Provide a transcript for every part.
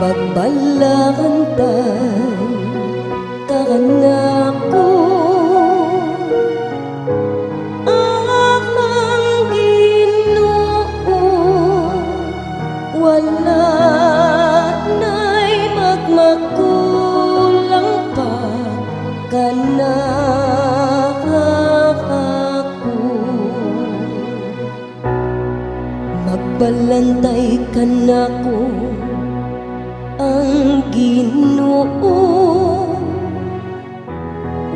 Magbalakantay kaganak ko ang Ginoo, wala na'y magmakulang pa kanak ako. Magbalantay kanako ang Ginoo,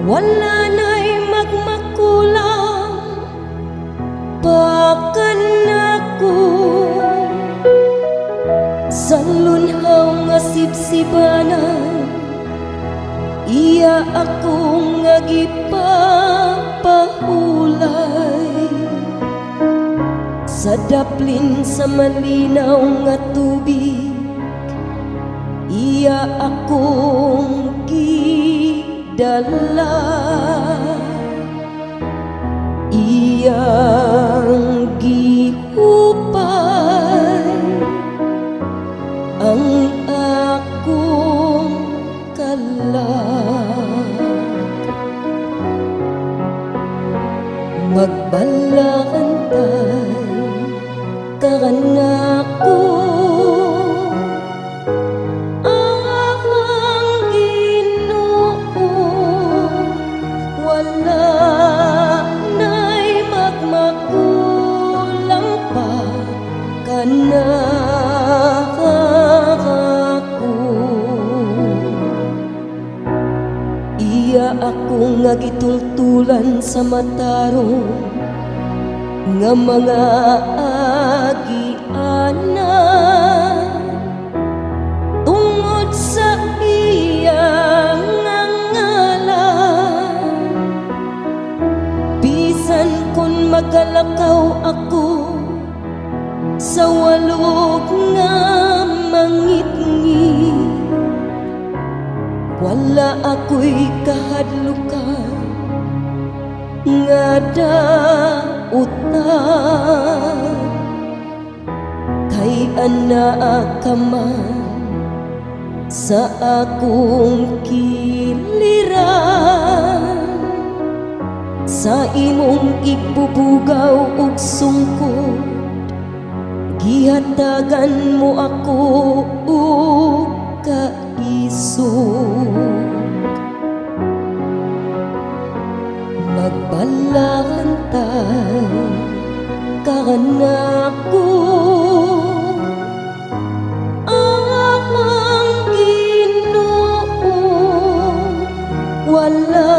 wala na'y magmakulang pa kanako. Sa lunhaw nga sibsibanan, iya akong nga gipapahulay. Sa daplin sa malinaw nga tubig, iya akong gidala. Iyang gihupay ang akong kalag. Magbalakantay kaganak ko ang Ginoo, wala na'y magmakulang pa kanak ako. Iya akong nga gitultulan sa matarong nga mga agiana, tungod sa iyang ngalan. Bisan kun magalakaw ako sa walog nga mangitngit, wala ako'y kahadlukan nga dautan. Kay anaa ka man sa akong kiliran, sa imong ibubugaw ug sungkod, gihatagan mo ako ug kaisog. Magbalakantay kaganak ko ang Ginoo, wala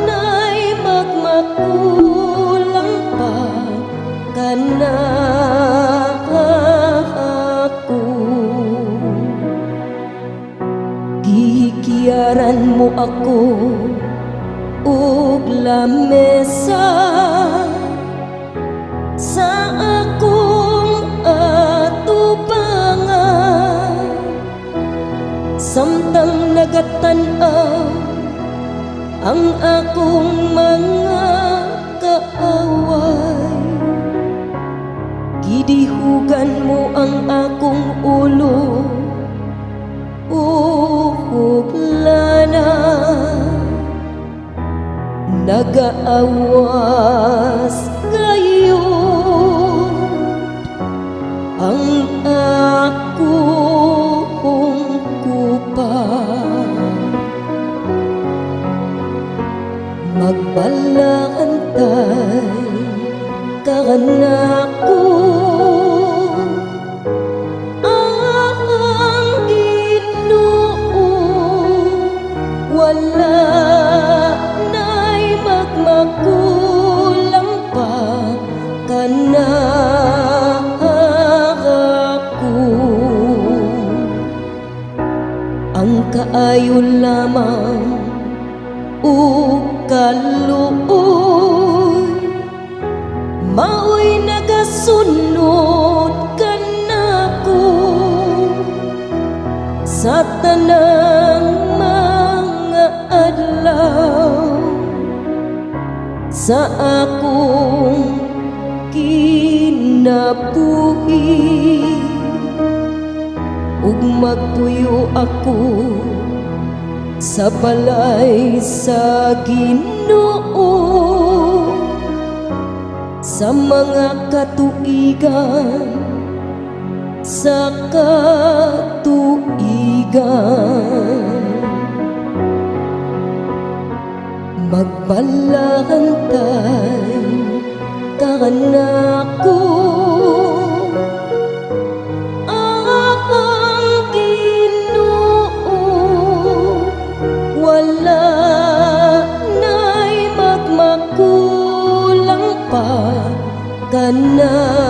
na'y magmakulang pa kanak ako. Gihikiyaran mo ako ug lamesa sa akong atubangan, samtang nagatan-aw ang akong mga kaaway. Gidihugan mo ang akong ulo ug lana, nagaawas gayon ang akong kupang. Magbalakantay kaganak ko ang Ginoo, wala magmakulang pa kanak ako. Ang kaayo lamang ug kaluoy, mao'y nagasunod kanako sa tanang mga adlaw. Sa akong kinabuhi ug magpuyo ako sa balay sa Ginoo sa mga katuigan, sa katuigan. Magbalantay kanako ang Ginoo, wala na'y magmakulang pa kanako.